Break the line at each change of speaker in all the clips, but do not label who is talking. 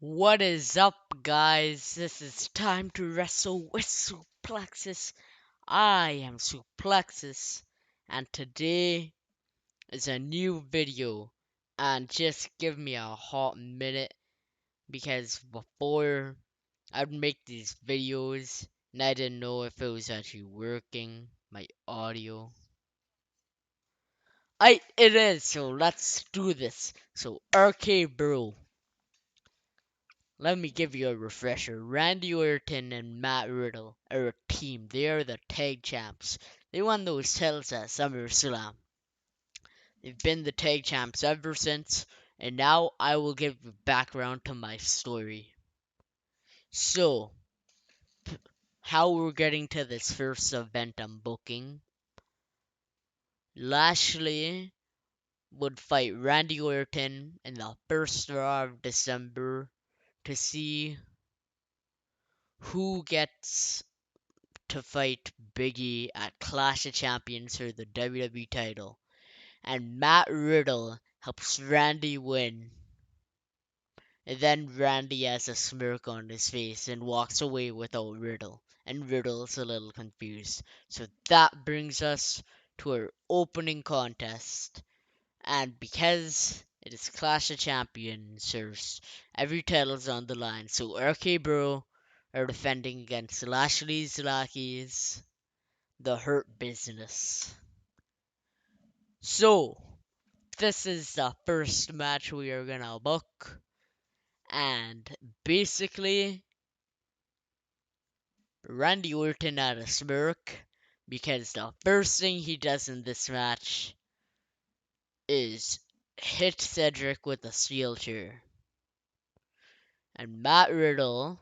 What is up, guys? This is time to wrestle with Suplexus. I am Suplexus, and today is a new video. And just give me a hot minute because before I'd make these videos and I didn't know if it was actually working, my audio. It is, so let's do this. So, Rkbro. Let me give you a refresher. Randy Orton and Matt Riddle are a team. They are the tag champs. They won those titles at SummerSlam. They've been the tag champs ever since, and now I will give you background to my story. So, how we're getting to this first event I'm booking. Lashley would fight Randy Orton in the first Raw of December to see who gets to fight Biggie at Clash of Champions for the WWE title. And Matt Riddle helps Randy win. And then Randy has a smirk on his face and walks away without Riddle. And Riddle's a little confused. So that brings us to our opening contest. And because it is Clash of Champions, every title's on the line. So Rkbro are defending against Lashley's Lackeys, the Hurt Business. So, this is the first match we are gonna book. And basically, Randy Orton had a smirk because the first thing he does in this match is hit Cedric with a steel chair. And Matt Riddle,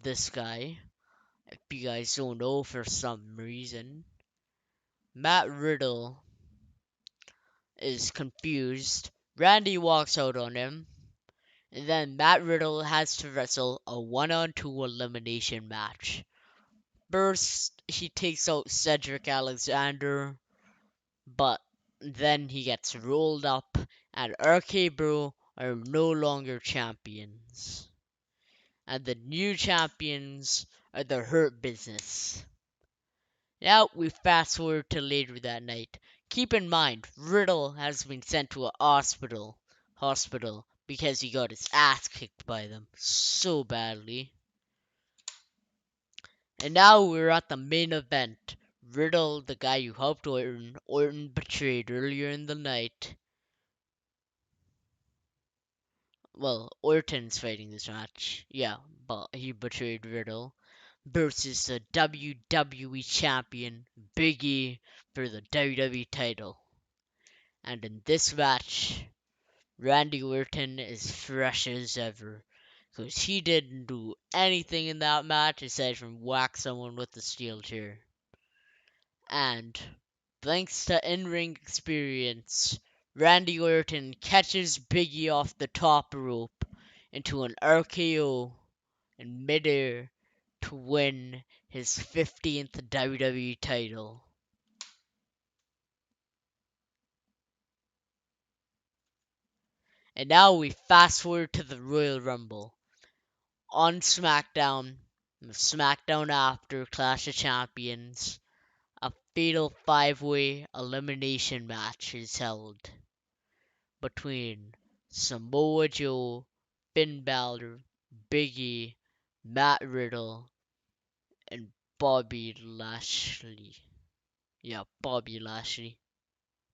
this guy, if you guys don't know for some reason, Matt Riddle is confused. Randy walks out on him, and then Matt Riddle has to wrestle a 1-on-2 elimination match. First, he takes out Cedric Alexander, but then he gets rolled up, and Rkbro are no longer champions. And the new champions are the Hurt Business. Now we fast forward to later that night. Keep in mind, Riddle has been sent to a hospital because he got his ass kicked by them so badly. And now we're at the main event. Riddle, the guy who helped Orton betrayed earlier in the night. Well, Orton's fighting this match. Yeah, but he betrayed Riddle. Versus the WWE Champion, Big E, for the WWE title. And in this match, Randy Orton is fresh as ever. Because he didn't do anything in that match aside from whack someone with a steel chair. And thanks to in-ring experience, Randy Orton catches Biggie off the top rope into an RKO in midair to win his 15th WWE title. And now we fast forward to the Royal Rumble. On SmackDown, after Clash of Champions, a fatal 5-way elimination match is held between Samoa Joe, Finn Balor, Big E, Matt Riddle, and Bobby Lashley. Yeah, Bobby Lashley.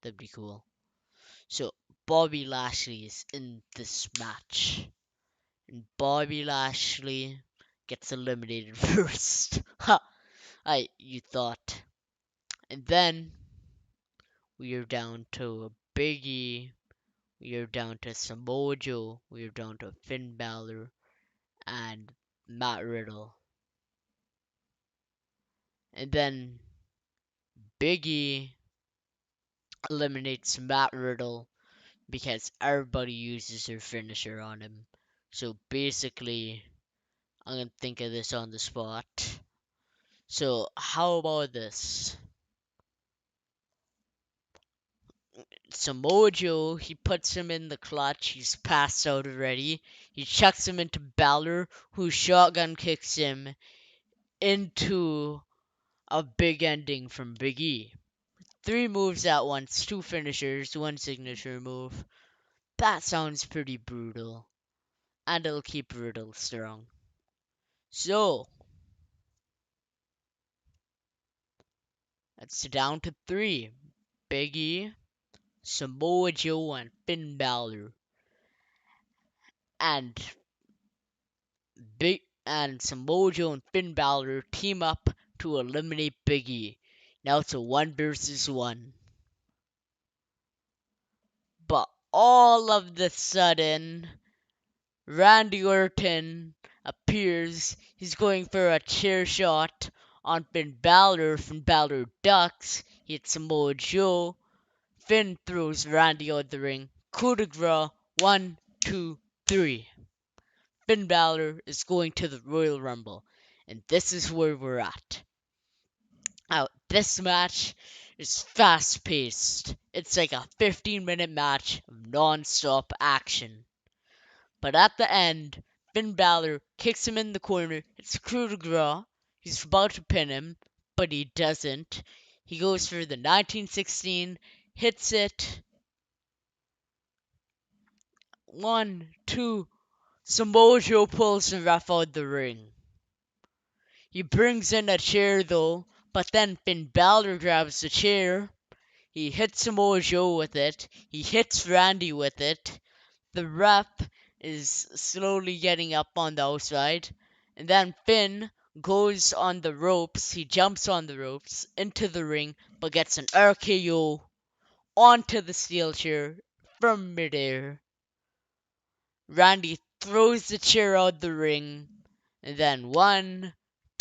That'd be cool. So, Bobby Lashley is in this match. And Bobby Lashley gets eliminated first. Ha! You thought. And then we are down to Big E. We are down to Samoa Joe. We are down to Finn Balor and Matt Riddle. And then Big E eliminates Matt Riddle because everybody uses their finisher on him. So basically, I'm gonna think of this on the spot. So how about this? Samoa Joe, he puts him in the clutch. He's passed out already. He chucks him into Balor, who shotgun kicks him into a big ending from Big E. 3 moves at once, 2 finishers, 1 signature move. That sounds pretty brutal. And it'll keep Riddle strong. So, it's down to 3. Big E, Samoa Joe, and Finn Balor. And Samoa Joe and Finn Balor team up to eliminate Big E. Now it's a 1 versus 1. But all of the sudden, Randy Orton appears. He's going for a chair shot on Finn Balor. Finn Balor ducks, hits Samoa Joe. Finn throws Randy out the ring. Coup de grace. 1, 2, 3. Finn Balor is going to the Royal Rumble. And this is where we're at. Now, this match is fast paced. It's like a 15-minute match of non-stop action. But at the end, Finn Balor kicks him in the corner. It's coup de grace. He's about to pin him, but he doesn't. He goes for the 1916, hits it. 1, 2. Samoa Joe pulls the ref out the ring. He brings in a chair though, but then Finn Balor grabs the chair. He hits Samoa Joe with it. He hits Randy with it. The ref is slowly getting up on the outside. And then Finn goes on the ropes. He jumps on the ropes into the ring, but gets an RKO onto the steel chair from midair. Randy throws the chair out the ring. And then 1,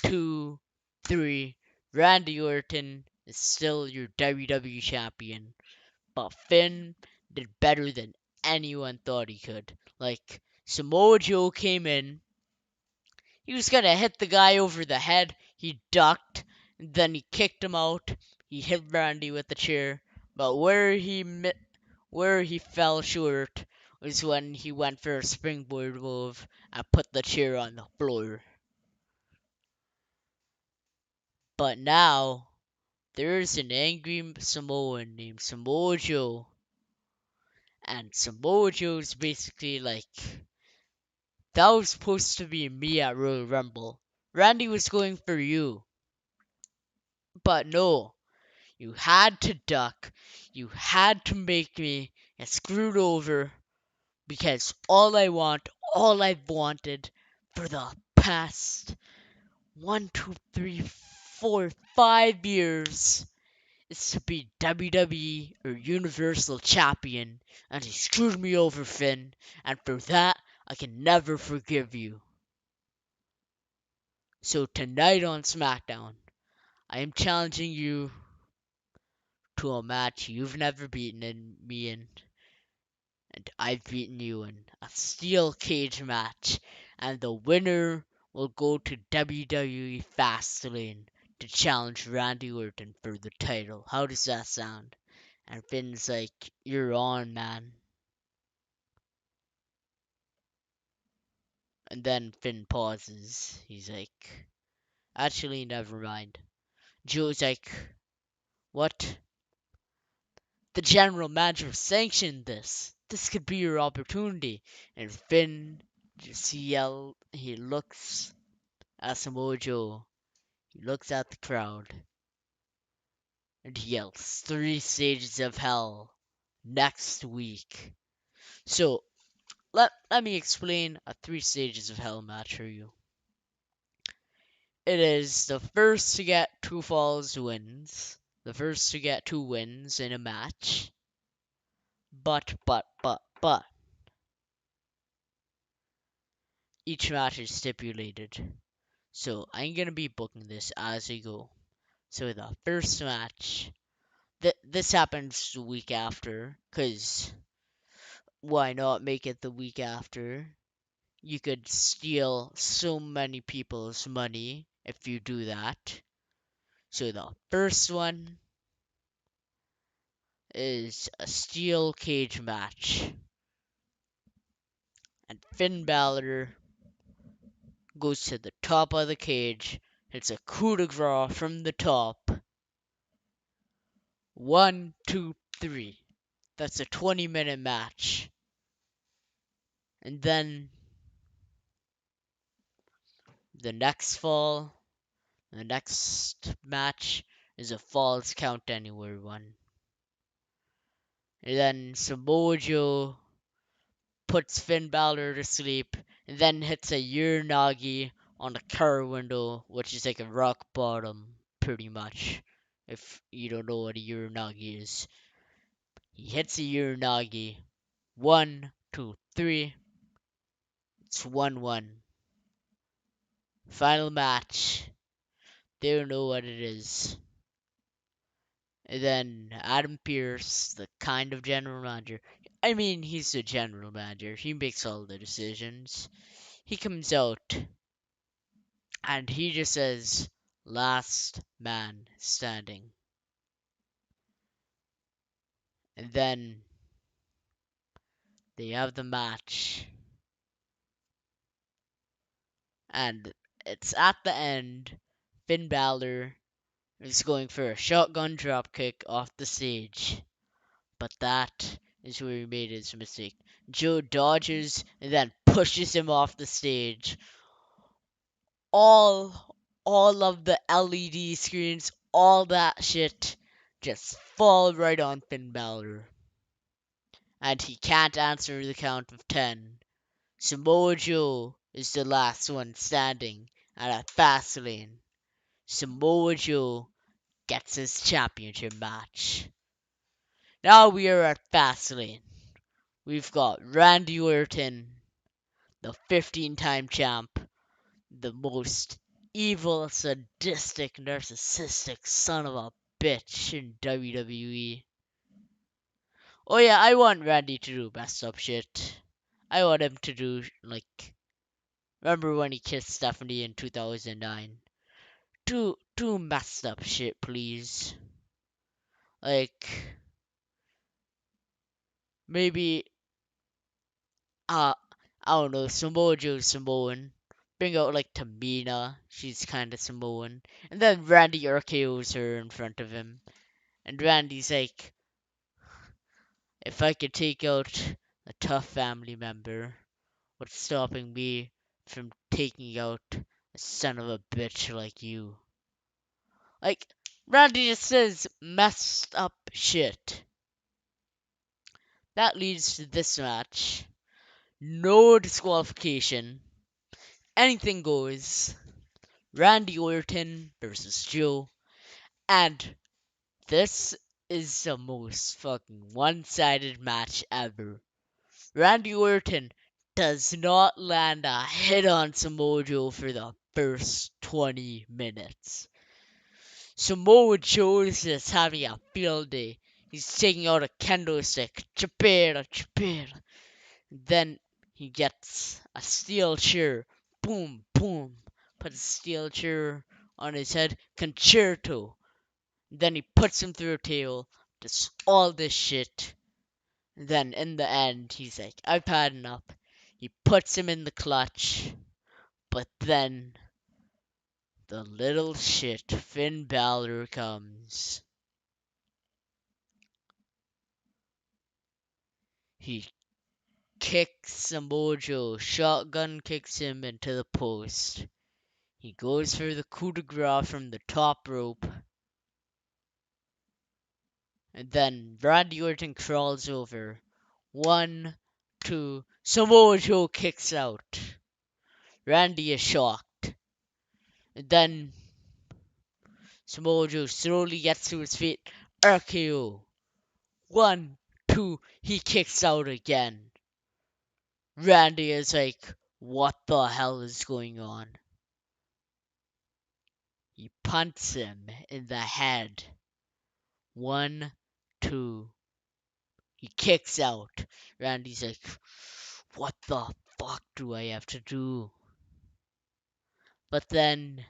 2, 3. Randy Orton is still your WWE champion. But Finn did better than anyone thought he could. Like, Samoa Joe came in. He was gonna hit the guy over the head. He ducked. And then he kicked him out. He hit Randy with the chair. But where he fell short was when he went for a springboard move and put the chair on the floor. But now, there's an angry Samoan named Samoa Joe. And Samoa Joe's basically like, that was supposed to be me at Royal Rumble. Randy was going for you. But no, you had to duck. You had to make me get screwed over. Because all I've wanted for the past 1, 2, 3, 4, 5 years is to be WWE or Universal Champion, and he screwed me over, Finn, and for that, I can never forgive you. So tonight on SmackDown, I am challenging you to a match you've never beaten me in, and I've beaten you in a steel cage match, and the winner will go to WWE Fastlane to challenge Randy Orton for the title. How does that sound? And Finn's like, you're on, man. And then Finn pauses. He's like, actually, never mind. Joe's like, what? The general manager sanctioned this. This could be your opportunity. And Finn just he looks at Samoa Joe. He looks at the crowd. And he yells, 3 stages of hell next week. So, let me explain a 3 stages of hell match for you. It is the first to get 2 falls wins. The first to get 2 wins in a match. But. Each match is stipulated. So I'm gonna be booking this as I go. So the first match, this happens the week after, cause why not make it the week after? You could steal so many people's money if you do that. So the first one is a steel cage match. And Finn Balor goes to the top of the cage, hits a coup de grace from the top. 1, 2, 3. That's a 20-minute match. And then the next match is a Falls Count Anywhere one. And then Samoa Joe puts Finn Balor to sleep, and then hits a Uranagi on the car window, which is like a rock bottom, pretty much. If you don't know what a Uranagi is, he hits a Uranagi. 1, 2, 3. It's 1-1. Final match. They don't know what it is. And then Adam Pearce, the kind of general manager. I mean, he's the general manager. He makes all the decisions. He comes out and he just says, last man standing. And then they have the match. And it's at the end. Finn Balor is going for a shotgun dropkick off the stage. But that is where he made his mistake. Joe dodges and then pushes him off the stage. All of the LED screens, all that shit just fall right on Finn Balor. And he can't answer the count of 10. Samoa Joe is the last one standing at a Fastlane. Samoa Joe gets his championship match. Now we are at Fastlane. We've got Randy Orton, the 15-time champ, the most evil, sadistic, narcissistic son of a bitch in WWE. Oh yeah, I want Randy to do messed up shit. I want him to do, like, remember when he kissed Stephanie in 2009? Do messed up shit, please. Like, maybe, I don't know, Samoa Joe's Samoan. Bring out, like, Tamina. She's kind of Samoan. And then Randy RKO's her in front of him. And Randy's like, if I could take out a tough family member, what's stopping me from taking out a son of a bitch like you? Like, Randy just says messed up shit. That leads to this match. No disqualification. Anything goes. Randy Orton versus Joe. And this is the most fucking one-sided match ever. Randy Orton does not land a hit on Samoa Joe for the first 20 minutes. Samoa Joe is just having a field day. He's taking out a kendo stick. Chipera, chipera. Then he gets a steel chair. Boom, boom. Puts a steel chair on his head. Concerto. Then he puts him through a table. Does all this shit. Then in the end, he's like, I've had enough. He puts him in the clutch. But then the little shit Finn Balor comes. He kicks Samoa Joe, shotgun kicks him into the post. He goes for the coup de grace from the top rope. And then Randy Orton crawls over. 1, 2. Samoa Joe kicks out. Randy is shocked. And then Samoa Joe slowly gets to his feet. RKO. 1, 2. He kicks out again. Randy is like, what the hell is going on? He punts him in the head. 1, 2. He kicks out. Randy's like, what the fuck do I have to do? But then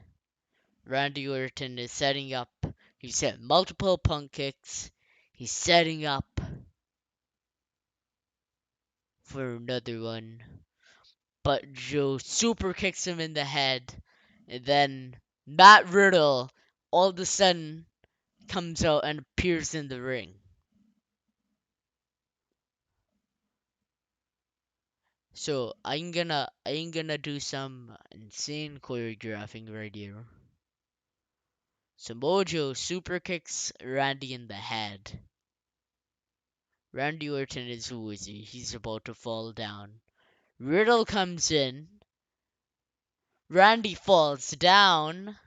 Randy Orton is setting up. He's hit multiple punk kicks. He's setting up for another one. But Joe super kicks him in the head. And then Bat Riddle all of a sudden comes out and appears in the ring. So I'm gonna do some insane choreographing right here. Samoa Joe super kicks Randy in the head. Randy Orton is woozy. He's about to fall down. Riddle comes in. Randy falls down.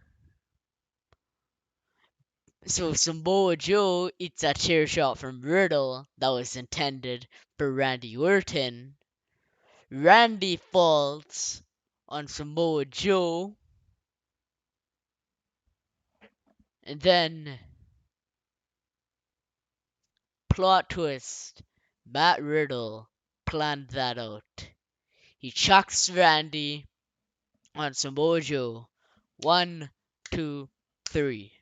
So Samoa Joe eats a chair shot from Riddle that was intended for Randy Orton. Randy falls on Samoa Joe. And then, plot twist, Bat Riddle planned that out. He chucks Randy on Samoa Joe. 1, 2, 3.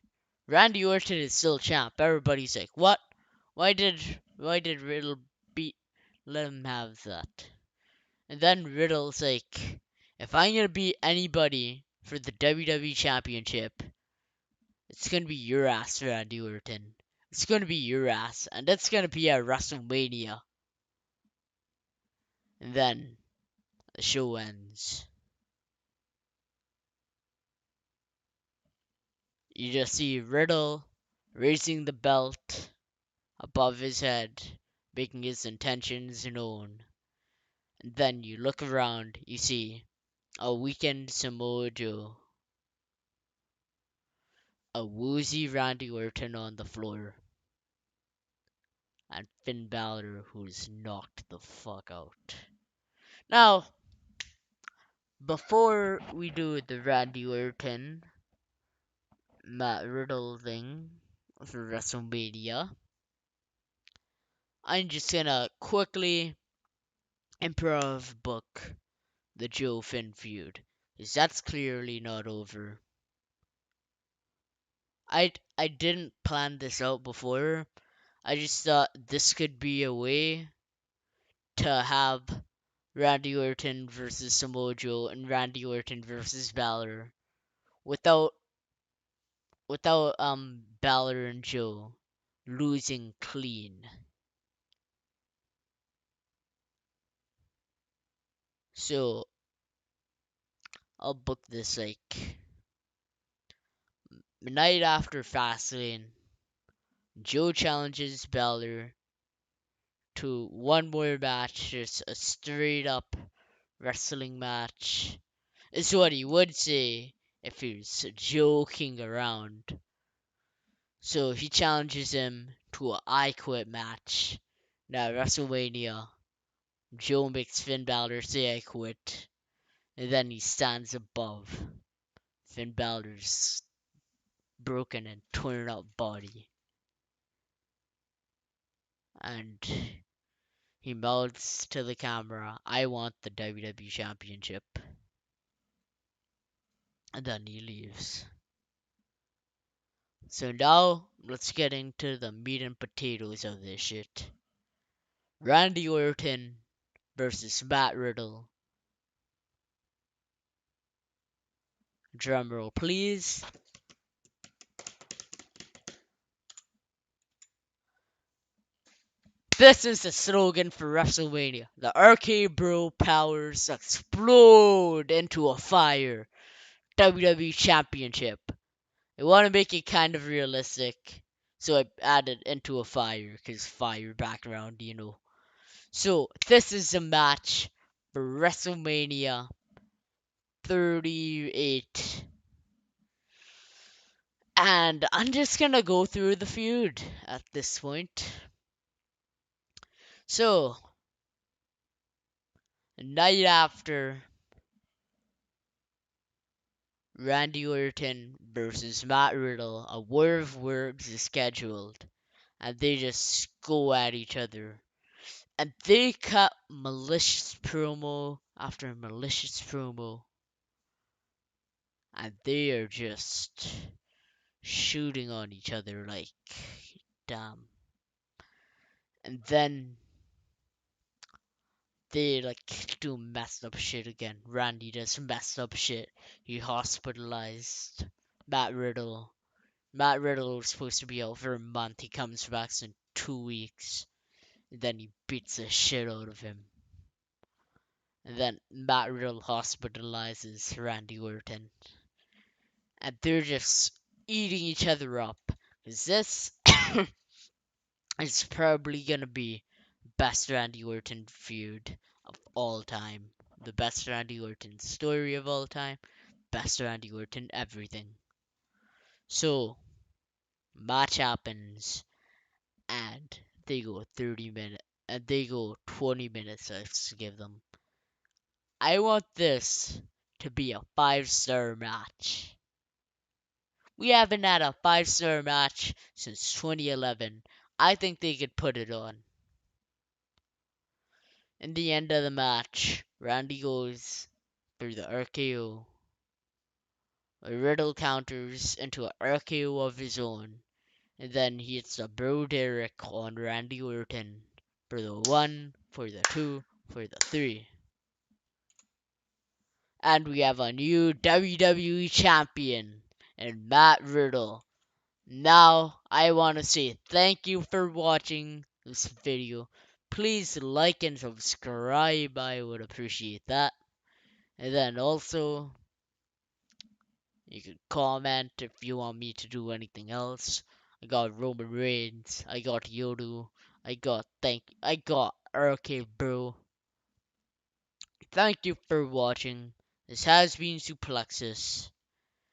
Randy Orton is still champ. Everybody's like, what? Why did Riddle beat let him have that? And then Riddle's like, if I'm gonna beat anybody for the WWE Championship, it's gonna be your ass, Randy Orton. It's gonna be your ass, and it's gonna be at WrestleMania. And then the show ends. You just see Riddle raising the belt above his head, making his intentions known. And then you look around, you see a weakened Samoa Joe, a woozy Randy Orton on the floor, and Finn Balor who's knocked the fuck out. Now, before we do the Randy Orton Matt Riddle thing for WrestleMania, I'm just gonna quickly improv book the Joe Finn feud, because that's clearly not over. I didn't plan this out before. I just thought this could be a way to have Randy Orton versus Samoa Joe and Randy Orton versus Balor without Balor and Joe losing clean. So I'll book this like night after Fastlane. Joe challenges Balor to one more match, just a straight up wrestling match. Is what he would say if he was joking around. So he challenges him to a I Quit match. Now WrestleMania, Joe makes Finn Balor say I quit, and then he stands above Finn Balor's broken and torn up body, and he mouths to the camera, I want the WWE Championship. And then he leaves. So now, let's get into the meat and potatoes of this shit. Randy Orton versus Bat Riddle. Drumroll, please. This is the slogan for WrestleMania. The Rkbro powers explode into a fire. WWE Championship. I want to make it kind of realistic, so I added into a fire, because fire background, you know. So, this is a match for WrestleMania 38. And I'm just gonna go through the feud at this point. So, night after Randy Orton versus Matt Riddle, a War of Words is scheduled, and they just go at each other. And they cut malicious promo after malicious promo, and they are just shooting on each other like, damn. And then they like do messed up shit again. Randy does messed up shit. He hospitalized Matt Riddle. Matt Riddle was supposed to be out for a month. He comes back in 2 weeks. And then he beats the shit out of him. And then Matt Riddle hospitalizes Randy Orton. And they're just eating each other up. Because this is probably gonna be best Randy Orton feud of all time. The best Randy Orton story of all time. Best Randy Orton everything. So, match happens and they go 30 minutes and they go 20 minutes, let's give them. I want this to be a 5-star match. We haven't had a 5-star match since 2011. I think they could put it on. In the end of the match, Randy goes through the RKO. Riddle counters into an RKO of his own, and then he hits a Bro Derek on Randy Orton for the 1, for the 2, for the 3. And we have a new WWE champion and Matt Riddle. Now, I want to say thank you for watching this video. Please like and subscribe, I would appreciate that. And then also, you can comment if you want me to do anything else. I got Roman Reigns, I got Yodu, I got Rkbro. Thank you for watching. This has been Suplexus.